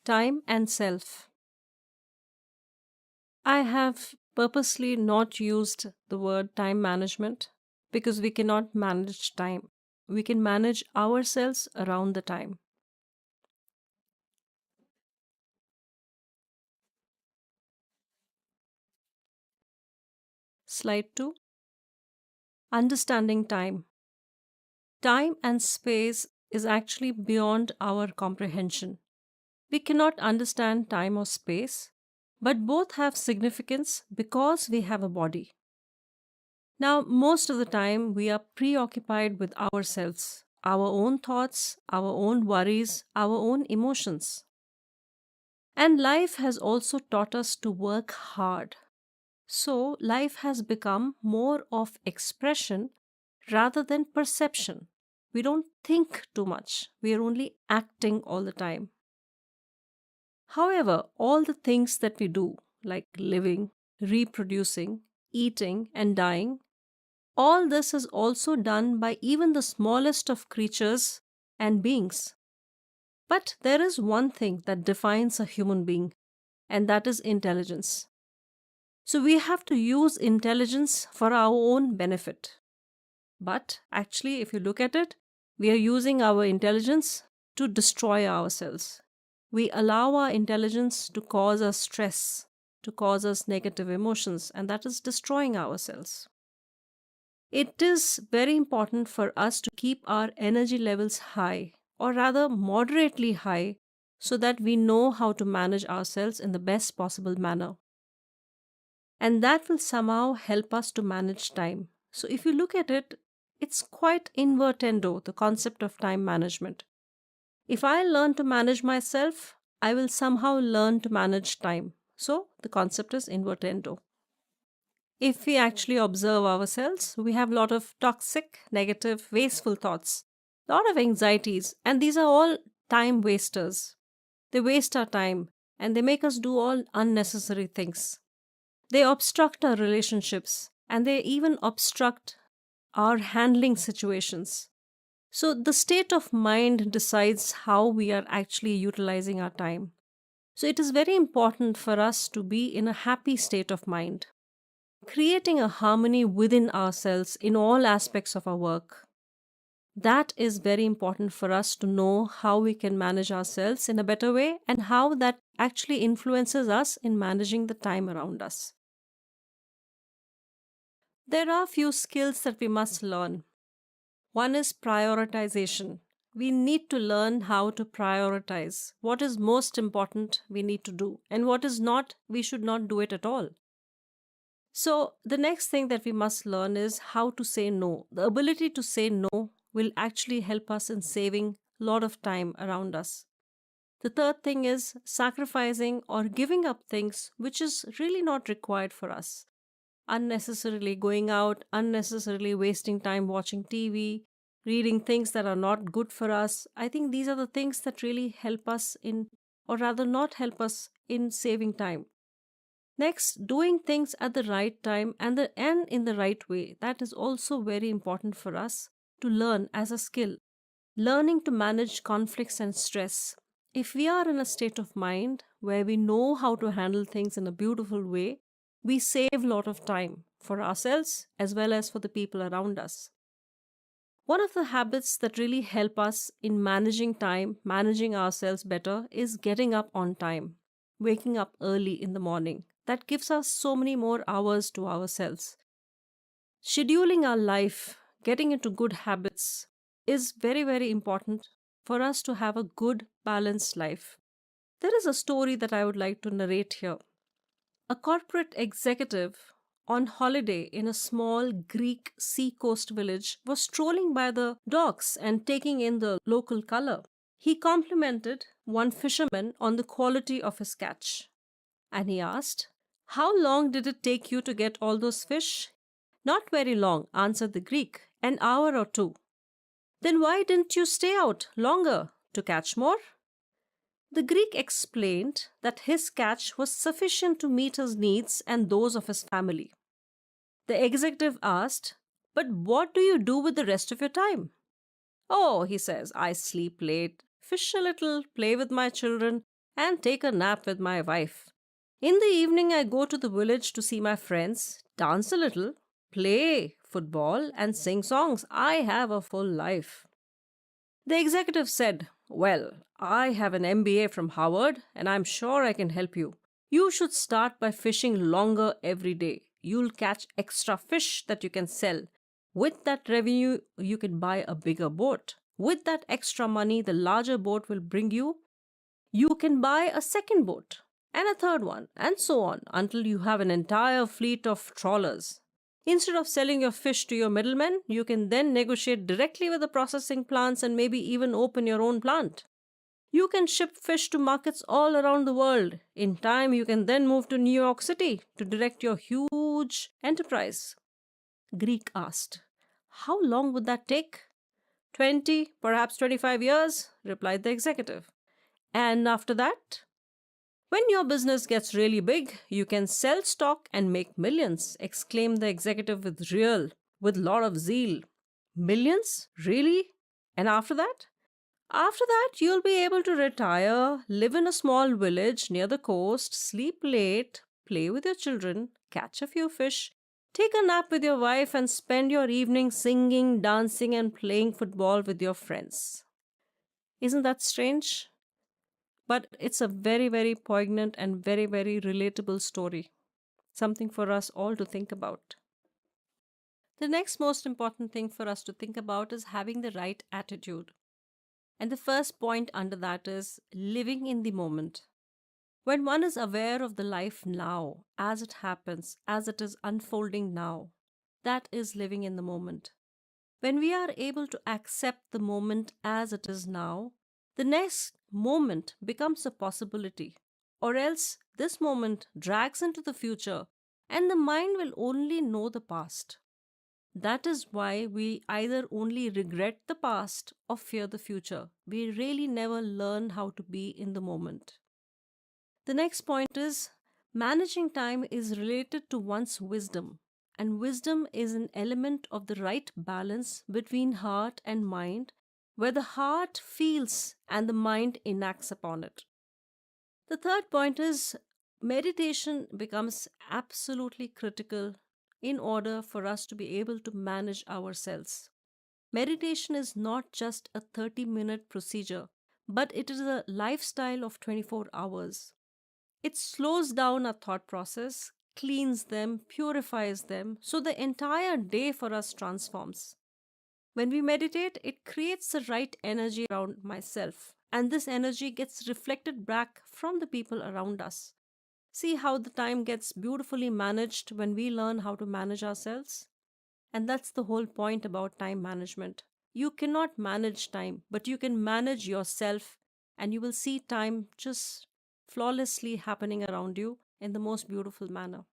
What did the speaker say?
Time and self. I have purposely not used the word time management because we cannot manage time. We can manage ourselves around the time. Slide 2. Understanding time. Time and space is actually beyond our comprehension. We cannot understand time or space, but both have significance because we have a body. Now, most of the time, we are preoccupied with ourselves, our own thoughts, our own worries, our own emotions. And life has also taught us to work hard. So, life has become more of expression rather than perception. We don't think too much, we are only acting all the time. However, all the things that we do, like living, reproducing, eating, and dying, all this is also done by even the smallest of creatures and beings. But there is one thing that defines a human being, and that is intelligence. So we have to use intelligence for our own benefit. But actually, if you look at it, we are using our intelligence to destroy ourselves. We allow our intelligence to cause us stress, to cause us negative emotions, and that is destroying ourselves. It is very important for us to keep our energy levels high, or rather moderately high, so that we know how to manage ourselves in the best possible manner. And that will somehow help us to manage time. So, if you look at it, it's quite invertendo, the concept of time management. If I learn to manage myself, I will somehow learn to manage time. So, the concept is invertendo. If we actually observe ourselves, we have a lot of toxic, negative, wasteful thoughts, a lot of anxieties, and these are all time wasters. They waste our time and they make us do all unnecessary things. They obstruct our relationships and they even obstruct our handling situations. So, the state of mind decides how we are actually utilizing our time. So, it is very important for us to be in a happy state of mind, creating a harmony within ourselves in all aspects of our work. That is very important for us to know how we can manage ourselves in a better way and how that actually influences us in managing the time around us. There are few skills that we must learn. One is prioritization. We need to learn how to prioritize. What is most important, we need to do, and what is not, we should not do it at all. So, the next thing that we must learn is how to say no. The ability to say no will actually help us in saving a lot of time around us. The third thing is sacrificing or giving up things which is really not required for us. Unnecessarily going out, unnecessarily wasting time watching TV, reading things that are not good for us. I think these are the things that really help us in, or rather, not help us in saving time. Next, doing things at the right time and in the right way. That is also very important for us to learn as a skill. Learning to manage conflicts and stress. If we are in a state of mind where we know how to handle things in a beautiful way, we save a lot of time for ourselves as well as for the people around us. One of the habits that really help us in managing time, managing ourselves better, is getting up on time, waking up early in the morning. That gives us so many more hours to ourselves. Scheduling our life, getting into good habits, is very, very important for us to have a good, balanced life. There is a story that I would like to narrate here. A corporate executive on holiday in a small Greek seacoast village was strolling by the docks and taking in the local color. He complimented one fisherman on the quality of his catch. And he asked, "How long did it take you to get all those fish?" "Not very long," answered the Greek, "an hour or two." "Then why didn't you stay out longer to catch more?" The Greek explained that his catch was sufficient to meet his needs and those of his family. The executive asked, "But what do you do with the rest of your time?" "Oh," he says, "I sleep late, fish a little, play with my children, and take a nap with my wife. In the evening, I go to the village to see my friends, dance a little, play football, and sing songs. I have a full life. The executive said, "Well, I have an MBA from Harvard and I'm sure I can help you. You should start by fishing longer every day. You'll catch extra fish that you can sell. With that revenue, you can buy a bigger boat. With that extra money, the larger boat will bring you. You can buy a second boat and a third one, and so on until you have an entire fleet of trawlers. Instead of selling your fish to your middlemen, you can then negotiate directly with the processing plants and maybe even open your own plant. You can ship fish to markets all around the world. In time, you can then move to New York City to direct your huge enterprise." Greek asked, "How long would that take?" 20, perhaps 25 years, replied the executive. "And after that?" "When your business gets really big, you can sell stock and make millions," exclaimed the executive with lot of zeal. "Millions? Really? And after that?" "After that, you'll be able to retire, live in a small village near the coast, sleep late, play with your children, catch a few fish, take a nap with your wife, and spend your evening singing, dancing, and playing football with your friends." Isn't that strange? But it's a very, very poignant and very, very relatable story. Something for us all to think about. The next most important thing for us to think about is having the right attitude. And the first point under that is living in the moment. When one is aware of the life now, as it happens, as it is unfolding now, that is living in the moment. When we are able to accept the moment as it is now, the next moment becomes a possibility, or else this moment drags into the future and the mind will only know the past. That is why we either only regret the past or fear the future. We really never learn how to be in the moment. The next point is managing time is related to one's wisdom, and wisdom is an element of the right balance between heart and mind, where the heart feels and the mind enacts upon it. The third point is meditation becomes absolutely critical in order for us to be able to manage ourselves. Meditation is not just a 30-minute procedure, but it is a lifestyle of 24 hours. It slows down our thought process, cleans them, purifies them, so the entire day for us transforms. When we meditate, it creates the right energy around myself, and this energy gets reflected back from the people around us. See how the time gets beautifully managed when we learn how to manage ourselves? And that's the whole point about time management. You cannot manage time, but you can manage yourself, and you will see time just flawlessly happening around you in the most beautiful manner.